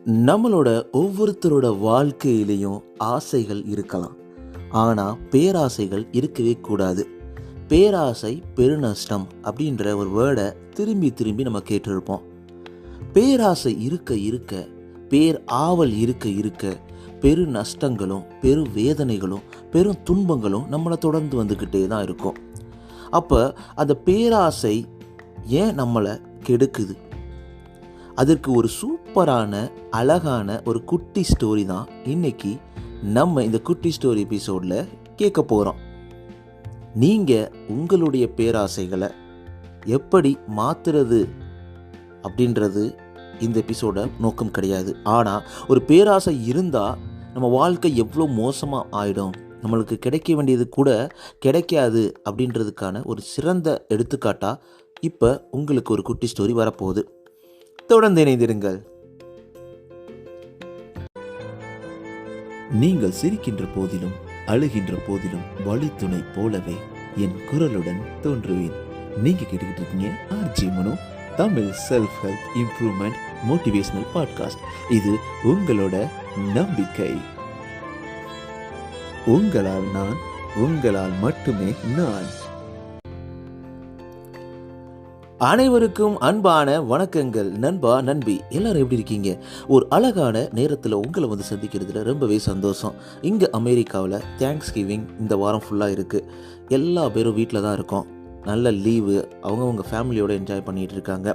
நம்மளோட ஒவ்வொருத்தரோட வாழ்க்கையிலையும் ஆசைகள் இருக்கலாம். ஆனால் பேராசைகள் இருக்கவே கூடாது. பேராசை பெருநஷ்டம் அப்படின்ற ஒரு வேர்டை திரும்பி திரும்பி நம்ம கேட்டிருப்போம். பேராசை இருக்க இருக்க, பேர் ஆவல் இருக்க இருக்க, பெரு நஷ்டங்களும் பெரு வேதனைகளும் பெரும் துன்பங்களும் நம்மளை தொடர்ந்து வந்துக்கிட்டே தான் இருக்கும். அப்போ அந்த பேராசை ஏன் நம்மளை கெடுக்குது? அதற்கு ஒரு சூப்பரான அழகான ஒரு குட்டி ஸ்டோரி தான் இன்னைக்கு நம்ம இந்த குட்டி ஸ்டோரி எபிசோடில் கேட்க போகிறோம். நீங்கள் உங்களுடைய பேராசைகளை எப்படி மாற்றுறது அப்படின்றது இந்த எபிசோட நோக்கம் கிடையாது. ஆனால் ஒரு பேராசை இருந்தால் நம்ம வாழ்க்கை எவ்வளோ மோசமாக ஆகிடும், நம்மளுக்கு கிடைக்க வேண்டியது கூட கிடைக்காது அப்படின்றதுக்கான ஒரு சிறந்த எடுத்துக்காட்டாக இப்போ உங்களுக்கு ஒரு குட்டி ஸ்டோரி வரப்போகுது. தொடர்ந்து இணைந்திருங்கள். நீங்கள் சிரிக்கின்ற போதிலும் அழுகின்ற போதிலும் வழித்துணை போலவே என் குரலுடன் தோன்றுவேன். நீங்க கேட்டுக்கிட்டு இருக்கீங்க R G Mano, Tamil self help improvement motivational podcast. இது உங்களோட நம்பிக்கை. உங்களால் நான், உங்களால் மட்டுமே நான். அனைவருக்கும் அன்பான வணக்கங்கள். நண்பா நண்பி எல்லாரும் எப்படி இருக்கீங்க? ஒரு அழகான நேரத்தில் உங்களை வந்து சந்திக்கிறதுல ரொம்பவே சந்தோஷம். இங்கே அமெரிக்காவில் தேங்க்ஸ் கிவிங் இந்த வாரம் ஃபுல்லாக இருக்குது. எல்லா பேரும் வீட்டில் தான் இருக்கோம். நல்ல லீவு, அவங்கவுங்க ஃபேமிலியோடு என்ஜாய் பண்ணிகிட்டு இருக்காங்க.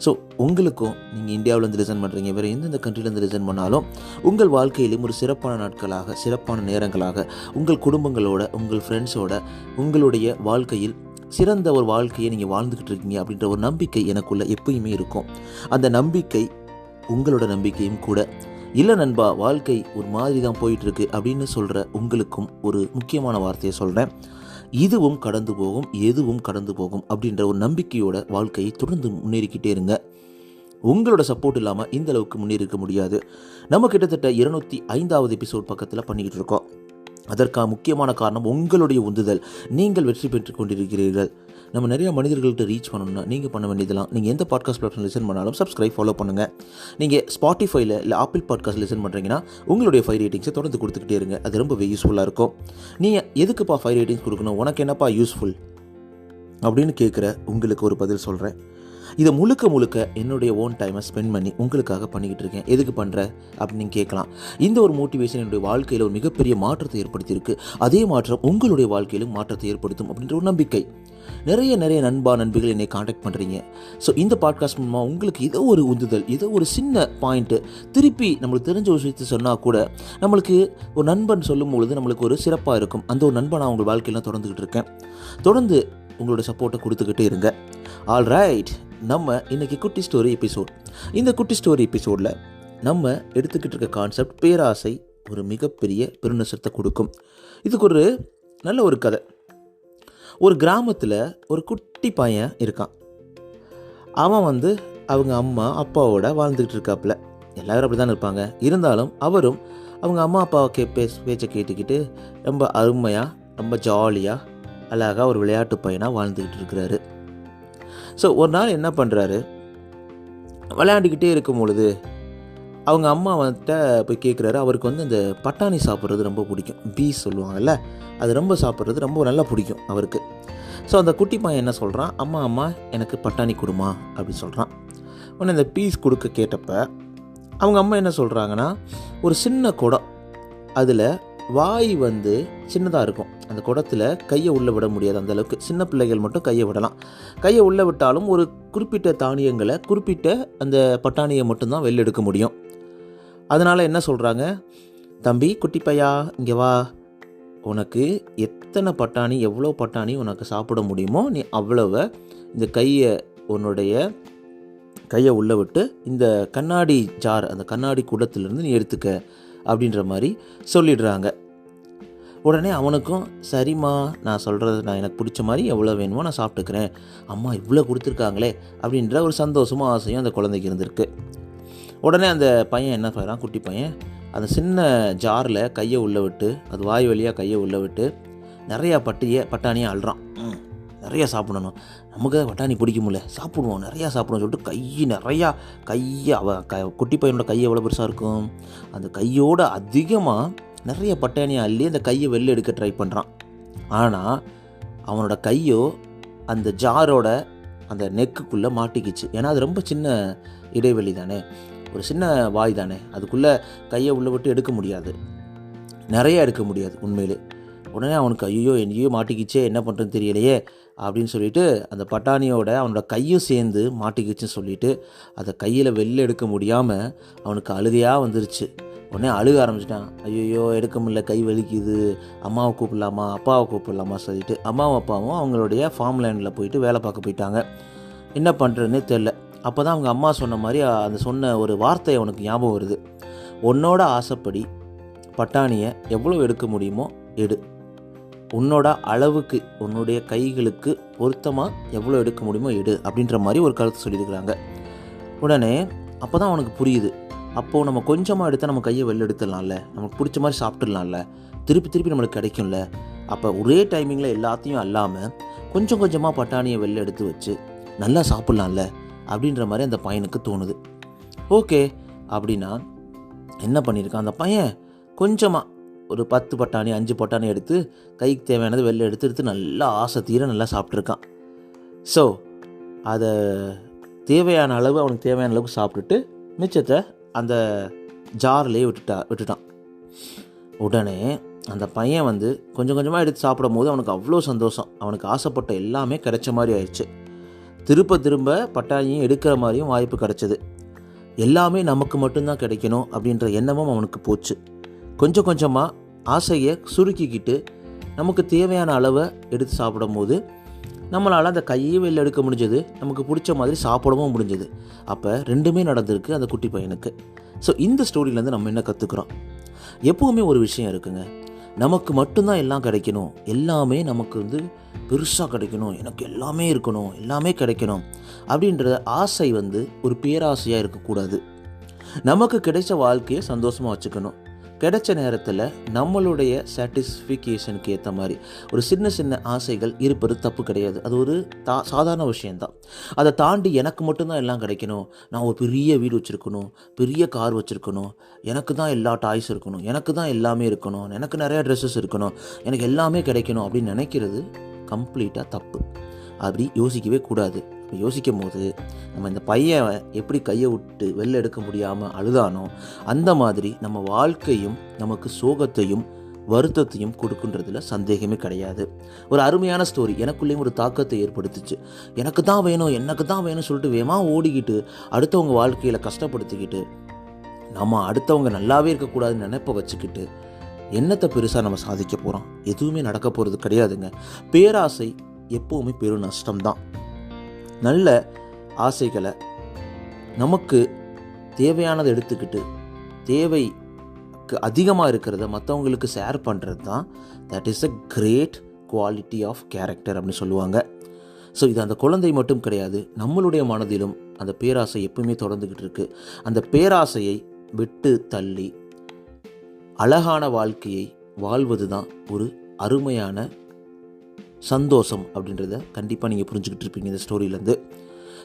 ஸோ உங்களுக்கும் நீங்கள் இந்தியாவிலேருந்து லிசன் பண்ணுறீங்க, வேறு எந்தெந்த கண்ட்ரிலேருந்து லிசன் பண்ணாலும் உங்கள் வாழ்க்கையிலும் ஒரு சிறப்பான நாட்களாக, சிறப்பான நேரங்களாக உங்கள் குடும்பங்களோட, உங்கள் ஃப்ரெண்ட்ஸோட உங்களுடைய வாழ்க்கையில் சிறந்த ஒரு வாழ்க்கையை நீங்கள் வாழ்ந்துக்கிட்டு இருக்கீங்க அப்படின்ற ஒரு நம்பிக்கை எனக்குள்ளே எப்பயுமே இருக்கும். அந்த நம்பிக்கை உங்களோட நம்பிக்கையும் கூட. இல்லை நண்பா, வாழ்க்கை ஒரு மாதிரி தான் போயிட்டுருக்கு அப்படின்னு சொல்கிற உங்களுக்கும் ஒரு முக்கியமான வார்த்தையை சொல்கிறேன். இதுவும் கடந்து போகும், எதுவும் கடந்து போகும் அப்படின்ற ஒரு நம்பிக்கையோட வாழ்க்கையை தொடர்ந்து முன்னேறிக்கிட்டே இருங்க. உங்களோட சப்போர்ட் இல்லாமல் இந்த அளவுக்கு முன்னேறிக்க முடியாது. நம்ம கிட்டத்தட்ட 205வது எபிசோட் பக்கத்தில் பண்ணிக்கிட்டு இருக்கோம். அதற்கான முக்கியமான காரணம் உங்களுடைய உந்துதல். நீங்கள் வெற்றி பெற்று கொண்டிருக்கிறீர்கள். நம்ம நிறைய மனிதர்கள்ட்ட ரீச் பண்ணணும்னா நீங்கள் பண்ண வேண்டியதெல்லாம், நீங்கள் எந்த பாட்காஸ்ட் பிளாட்ஃபார்ம் லிசன் பண்ணாலும் சப்ஸ்கிரைப், ஃபாலோ பண்ணுங்கள். நீங்கள் ஸ்பாட்டிஃபைல இல்லை ஆப்பிள் பாட்காஸ்ட் லிசன் பண்ணுறீங்கன்னா உங்களுடைய 5 ரேட்டிங்ஸை தொடர்ந்து கொடுத்துக்கிட்டே இருங்க. அது ரொம்பவே யூஸ்ஃபுல்லாக இருக்கும். நீங்கள் எதுக்குப்பா 5 ரேட்டிங்ஸ் கொடுக்கணும், உனக்கு என்னப்பா யூஸ்ஃபுல் அப்படின்னு கேட்குற உங்களுக்கு ஒரு பதில் சொல்கிறேன். இதை முழுக்க என்னுடைய ஓன் டைமை ஸ்பெண்ட் பண்ணி உங்களுக்காக பண்ணிக்கிட்டு இருக்கேன். எதுக்கு பண்ணுற அப்படின்னு நீங்கள் கேட்கலாம். இந்த ஒரு மோட்டிவேஷன் என்னுடைய வாழ்க்கையில் ஒரு மிகப்பெரிய மாற்றத்தை ஏற்படுத்தியிருக்கு. அதே மாற்றம் உங்களுடைய வாழ்க்கையிலும் மாற்றத்தை ஏற்படுத்தும் அப்படின்ற ஒரு நம்பிக்கை. நிறைய நண்பா நண்பிகள் என்னை காண்டாக்ட் பண்ணுறீங்க. ஸோ இந்த பாட்காஸ்ட் மூலமாக உங்களுக்கு ஏதோ ஒரு உந்துதல், ஏதோ ஒரு சின்ன பாயிண்ட்டு திருப்பி நம்மளுக்கு தெரிஞ்ச ஒரு விஷயத்தை சொன்னால் கூட நம்மளுக்கு ஒரு நண்பன் சொல்லும் பொழுது நம்மளுக்கு ஒரு சிறப்பாக இருக்கும். அந்த ஒரு நண்பன் நான் உங்கள் வாழ்க்கையில் தொடர்ந்துக்கிட்டு இருக்கேன். தொடர்ந்து உங்களோட சப்போர்ட்டை கொடுத்துக்கிட்டே இருங்க. ஆல் ரைட், நம்ம இன்றைக்கி குட்டி ஸ்டோரி எபிசோட். இந்த குட்டி ஸ்டோரி எபிசோடில் நம்ம எடுத்துக்கிட்டு இருக்க கான்செப்ட், பேராசை ஒரு மிகப்பெரிய பெருநஷ்டத்தை கொடுக்கும். இதுக்கு ஒரு நல்ல ஒரு கதை. ஒரு கிராமத்தில் ஒரு குட்டி பையன் இருக்கான். அவன் அவங்க அம்மா அப்பாவோட வாழ்ந்துக்கிட்டு இருக்காப்புல. எல்லோரும் அப்படி தான் இருப்பாங்க. இருந்தாலும் அவரும் அவங்க அம்மா அப்பா பேச்சை கேட்டுக்கிட்டு ரொம்ப அருமையாக, ரொம்ப ஜாலியாக, அழகாக ஒரு விளையாட்டு பையனாக வாழ்ந்துக்கிட்டு இருக்கிறாரு. ஸோ ஒரு நாள் என்ன பண்ணுறாரு, விளையாண்டுக்கிட்டே இருக்கும் பொழுது அவங்க அம்மா போய் கேட்குறாரு. அவருக்கு இந்த பட்டாணி சாப்பிட்றது ரொம்ப பிடிக்கும். பீஸ் சொல்லுவாங்கல்ல, அது ரொம்ப சாப்பிட்றது ரொம்ப நல்லா பிடிக்கும் அவருக்கு. ஸோ அந்த குட்டி பையன் என்ன சொல்கிறான், அம்மா எனக்கு பட்டாணி கொடுமா அப்படின்னு சொல்கிறான். உடனே இந்த பீஸ் கொடுக்க கேட்டப்ப அவங்க அம்மா என்ன சொல்கிறாங்கன்னா, ஒரு சின்ன குடம், அதில் வாய் சின்னதாக இருக்கும். அந்த குடத்தில் கையை உள்ளே விட முடியாது. அந்தளவுக்கு சின்ன பிள்ளைகள் மட்டும் கையை விடலாம். கையை உள்ளே விட்டாலும் ஒரு குறிப்பிட்ட தானியங்களை, குறிப்பிட்ட அந்த பட்டாணியை மட்டும்தான் வெளில எடுக்க முடியும். அதனால் என்ன சொல்கிறாங்க, தம்பி குட்டி பையா இங்கே வா, உனக்கு எத்தனை பட்டாணி, எவ்வளோ பட்டாணி உனக்கு சாப்பிட முடியுமோ நீ அவ்வளவை இந்த உன்னுடைய கையை உள்ளே விட்டு இந்த கண்ணாடி ஜார், அந்த கண்ணாடி குடத்துலேருந்து நீ எடுத்துக்க அப்படின்ற மாதிரி சொல்லிடுறாங்க. உடனே அவனுக்கும் சரிம்மா, நான் சொல்கிறது, நான் எனக்கு பிடிச்ச மாதிரி எவ்வளோ வேணுமோ நான் சாப்பிட்டுக்கிறேன், அம்மா இவ்வளோ கொடுத்துருக்காங்களே அப்படின்ற ஒரு சந்தோஷமும் ஆசையும் அந்த குழந்தைக்கு இருந்திருக்கு. உடனே அந்த பையன் என்ன பண்ணுறான், குட்டி பையன் அந்த சின்ன ஜாரில் கையை உள்ளே விட்டு, அது வாய் வழியாக கையை உள்ளே விட்டு நிறையா பட்டாணியை அள்ளுறான். நிறையா சாப்பிடணும், நமக்கு தான் பட்டாணி பிடிக்கும்ல, சாப்பிடுவோம், நிறையா சாப்பிடுவோம் சொல்லிட்டு கையை குட்டி பையனோட கை எவ்வளோ பெருசாக இருக்கும், அந்த கையோடு அதிகமாக நிறைய பட்டாணியை அள்ளி அந்த கையை வெளில எடுக்க ட்ரை பண்ணுறான். ஆனால் அவனோட கையோ அந்த ஜாரோட அந்த நெக்குக்குள்ளே மாட்டிக்கிச்சு. ஏன்னா அது ரொம்ப சின்ன இடைவெளி தானே, ஒரு சின்ன வாய் தானே, அதுக்குள்ளே கையை உள்ளே விட்டு எடுக்க முடியாது, நிறைய எடுக்க முடியாது உண்மையிலே. உடனே அவனுக்கு ஐயோ எங்கேயோ மாட்டிக்கிச்சே, என்ன பண்ணுறதுன்னு தெரியலையே அப்படின்னு சொல்லிட்டு அந்த பட்டாணியோட அவனோட கையும் சேர்ந்து மாட்டிக்கிச்சுன்னு சொல்லிட்டு அதை கையில் வெளில எடுக்க முடியாமல் அவனுக்கு அழுகையாக வந்துருச்சு. உடனே அழுக ஆரம்பிச்சிட்டான். ஐயோ எடுக்க முடியல, கை வலிக்குது, அம்மாவை கூப்பிடலாமா அப்பாவை கூப்பிடலாமா சொல்லிட்டு அம்மாவும் அப்பாவும் அவங்களுடைய ஃபார்ம் லேண்டில் போயிட்டு வேலை பார்க்க போயிட்டாங்க. என்ன பண்ணுறதுன்னே தெரில. அப்போ தான் அவங்க அம்மா சொன்ன மாதிரி அந்த சொன்ன ஒரு வார்த்தை அவனுக்கு ஞாபகம் வருது. உன்னோட ஆசைப்படி பட்டாணியை எவ்வளோ எடுக்க முடியுமோ எடு, உன்னோட அளவுக்கு உன்னுடைய கைகளுக்கு பொருத்தமாக எவ்வளோ எடுக்க முடியுமோ எடு அப்படின்ற மாதிரி ஒரு கருத்து சொல்லியிருக்கிறாங்க. உடனே அப்போ தான் அவனுக்கு புரியுது, அப்போது நம்ம கொஞ்சமாக எடுத்தால் நம்ம கையை வெளில எடுத்துடலாம்ல, நமக்கு பிடிச்ச மாதிரி சாப்பிட்டுடலாம்ல, திருப்பி நம்மளுக்கு கிடைக்கும்ல. அப்போ ஒரே டைமிங்கில் எல்லாத்தையும் அல்லாமல் கொஞ்சம் கொஞ்சமாக பட்டாணியை வெளில எடுத்து வச்சு நல்லா சாப்பிட்லாம்ல அப்படின்ற மாதிரி அந்த பையனுக்கு தோணுது. ஓகே அப்படின்னா என்ன பண்ணியிருக்கான் அந்த பையன், கொஞ்சமாக ஒரு 10 பட்டாணி 5 பட்டாணி எடுத்து கைக்கு தேவையானது வெளில எடுத்து நல்லா ஆசை தீர நல்லா சாப்பிட்ருக்கான். ஸோ அதை தேவையான அளவு அவனுக்கு தேவையான அளவுக்கு சாப்பிட்டுட்டு மிச்சத்தை அந்த ஜார்லேயே விட்டுட்டான். உடனே அந்த பையன் கொஞ்சம் கொஞ்சமாக எடுத்து சாப்பிடும் போது அவனுக்கு அவ்வளோ சந்தோஷம், அவனுக்கு ஆசைப்பட்ட எல்லாமே கிடைச்ச மாதிரி ஆயிடுச்சு. திரும்ப பட்டாணியும் எடுக்கிற மாதிரியும் வாய்ப்பு கிடைச்சது. எல்லாமே நமக்கு மட்டும்தான் கிடைக்கணும் அப்படின்ற எண்ணமும் அவனுக்கு போச்சு. கொஞ்சம் கொஞ்சமாக ஆசையை சுருக்கிக்கிட்டு நமக்கு தேவையான அளவை எடுத்து சாப்பிடும் போது நம்மளால் அந்த கையை வெளில எடுக்க முடிஞ்சது, நமக்கு பிடிச்ச மாதிரி சாப்பிடவும் முடிஞ்சது. அப்போ ரெண்டுமே நடந்திருக்கு அந்த குட்டி பையனுக்கு. ஸோ இந்த ஸ்டோரியிலேருந்து நம்ம என்ன கற்றுக்குறோம், எப்போவுமே ஒரு விஷயம் இருக்குங்க, நமக்கு மட்டும்தான் எல்லாம் கிடைக்கணும், எல்லாமே நமக்கு பெருசாக கிடைக்கணும், எனக்கு எல்லாமே இருக்கணும், எல்லாமே கிடைக்கணும் அப்படின்ற ஆசை ஒரு பேராசையாக இருக்கக்கூடாது. நமக்கு கிடைச்ச வாழ்க்கையை சந்தோஷமாக வச்சுக்கணும். கிடைச்ச நேரத்தில் நம்மளுடைய சாட்டிஸ்ஃபிகேஷனுக்கு ஏற்ற மாதிரி ஒரு சின்ன ஆசைகள் இருப்பது தப்பு கிடையாது. அது ஒரு சாதாரண விஷயந்தான். அதை தாண்டி எனக்கு மட்டும்தான் எல்லாம் கிடைக்கணும், நான் ஒரு பெரிய வீடு வச்சுருக்கணும், பெரிய கார் வச்சுருக்கணும், எனக்கு தான் எல்லா டாய்ஸ் இருக்கணும், எனக்கு தான் எல்லாமே இருக்கணும், எனக்கு நிறையா ட்ரெஸ்ஸஸ் இருக்கணும், எனக்கு எல்லாமே கிடைக்கணும் அப்படின்னு நினைக்கிறது கம்ப்ளீட்டாக தப்பு. அப்படி யோசிக்கவே கூடாது. அப்படி யோசிக்கும் போது நம்ம இந்த பையன் எப்படி கையை விட்டு வெளில எடுக்க முடியாமல் அழுதானோ அந்த மாதிரி நம்ம வாழ்க்கையும் நமக்கு சோகத்தையும் வருத்தத்தையும் கொடுக்குன்றதுல சந்தேகமே கிடையாது. ஒரு அருமையான ஸ்டோரி எனக்குள்ளேயும் ஒரு தாக்கத்தை ஏற்படுத்துச்சு. எனக்கு தான் வேணும் சொல்லிட்டு வேகமாக ஓடிக்கிட்டு அடுத்தவங்க வாழ்க்கையில் கஷ்டப்படுத்திக்கிட்டு நம்ம அடுத்தவங்க நல்லாவே இருக்கக்கூடாதுன்னு நினைப்ப வச்சுக்கிட்டு என்னத்தை பெருசாக நம்ம சாதிக்க போகிறோம்? எதுவுமே நடக்க போகிறது கிடையாதுங்க. பேராசை எப்போவுமே பெரும் நஷ்டம்தான். நல்ல ஆசைகளை நமக்கு தேவையானதை எடுத்துக்கிட்டு தேவைக்கு அதிகமாக இருக்கிறத மற்றவங்களுக்கு ஷேர் பண்ணுறது தான் that is a great quality of character அப்படின்னு சொல்லுவாங்க. ஸோ இது அந்த குழந்தை மட்டும் கிடையாது, நம்மளுடைய மனதிலும் அந்த பேராசை எப்பவுமே தொடர்ந்துக்கிட்டு இருக்குது. அந்த பேராசையை விட்டு தள்ளி அழகான வாழ்க்கையை வாழ்வது தான் ஒரு அருமையான சந்தோஷம் அப்படின்றத கண்டிப்பாக நீங்கள் புரிஞ்சுக்கிட்டு இருப்பீங்க இந்த ஸ்டோரியிலேருந்து.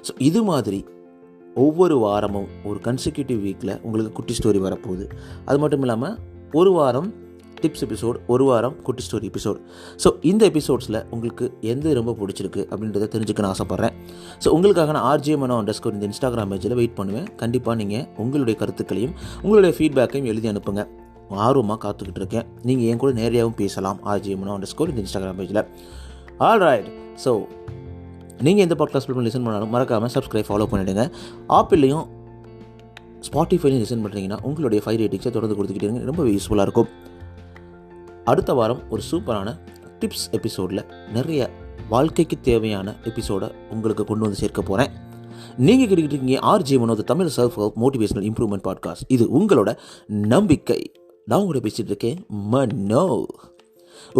ஸோ இது மாதிரி ஒவ்வொரு வாரமும் ஒரு கன்சிக்யூட்டிவ் வீக்கில் உங்களுக்கு குட்டி ஸ்டோரி வரப்போகுது. அது மட்டும் இல்லாமல் ஒரு வாரம் டிப்ஸ் எபிசோட், ஒரு வாரம் குட்டி ஸ்டோரி எபிசோட். ஸோ இந்த எபிசோட்ஸில் உங்களுக்கு எந்த ரொம்ப பிடிச்சிருக்கு அப்படின்றத தெரிஞ்சுக்க நான் ஆசைப்பட்றேன். ஸோ உங்களுக்காக நான் RJ_Mano_ இந்த இன்ஸ்டாகிராம் பேஜில் வெயிட் பண்ணுவேன். கண்டிப்பாக நீங்கள் உங்களுடைய கருத்துக்களையும் உங்களுடைய ஃபீட்பேக்கையும் எழுதி அனுப்புங்க. ஆர்வமாக காத்துக்கிட்டு இருக்கேன். நீங்கள் என் கூட நேரடியாகவும் பேசலாம் RJ_Mano_ இந்த இன்ஸ்டாகிராம் பேஜில். ஆல்ரைட். ஸோ நீங்கள் எந்த பாட்காஸ்ட் பண்ணி லிசன் பண்ணாலும் மறக்காமல் சப்ஸ்கிரைப் ஃபாலோ பண்ணிவிடுங்க. ஆப்பிள்லையும் ஸ்பாட்டிஃபைலையும் லிசன் பண்ணுறீங்கன்னா உங்களுடைய 5 ரேட்டிங்ஸை தொடர்ந்து கொடுத்துக்கிட்டீங்க, ரொம்ப யூஸ்ஃபுல்லாக இருக்கும். அடுத்த வாரம் ஒரு சூப்பரான டிப்ஸ் எபிசோடில் நிறைய வாழ்க்கைக்கு தேவையான எபிசோடை உங்களுக்கு கொண்டு வந்து சேர்க்க போகிறேன். நீங்கள் கேட்டுக்கிட்டு இருக்கீங்க RJ_Mano Tamil self help motivational improvement podcast. இது உங்களோட நம்பிக்கை. நான் கூட பேசிகிட்டு இருக்கேன் மனோ.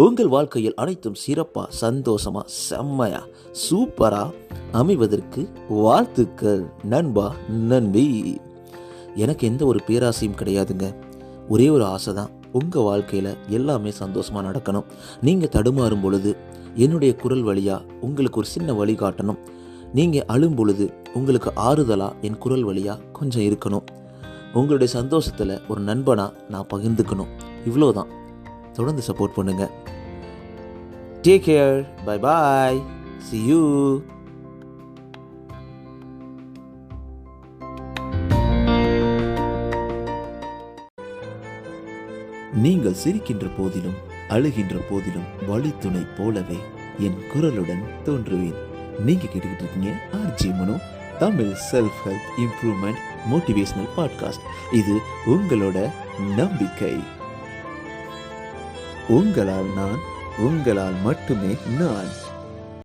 உங்கள் வாழ்க்கையில் அனைத்தும் சிறப்பாக, சந்தோஷமாக, செம்மையாக, சூப்பராக அமைவதற்கு வாழ்த்துக்கள் நண்பா நண்பி. எனக்கு எந்த ஒரு பேராசையும் கிடையாதுங்க. ஒரே ஒரு ஆசை தான், உங்கள் வாழ்க்கையில் எல்லாமே சந்தோஷமாக நடக்கணும். நீங்கள் தடுமாறும் பொழுது என்னுடைய குரல் வழியாக உங்களுக்கு ஒரு சின்ன வழிகாட்டணும். நீங்கள் அழும் பொழுது உங்களுக்கு ஆறுதலாக என் குரல் வழியாக கொஞ்சம் இருக்கணும். உங்களுடைய சந்தோஷத்தில் ஒரு நண்பனாக நான் பகிர்ந்துக்கணும். இவ்வளோதான். தொடர்ந்து சப்போர்ட் பண்ணுங்கள். Take care. Bye bye. See you. நீங்கள் சிரிக்கின்ற போதிலும் அழுகின்ற போதிலும் வழித்துணை போலவே என் குரலுடன் தோன்றுவேன். நீங்க கேட்டுக்கிட்டு இருக்கீங்க R G Mano, Tamil self help improvement motivational podcast. இது உங்களோட நம்பிக்கை. உங்களால் நான், உங்களால் மட்டுமே நான்.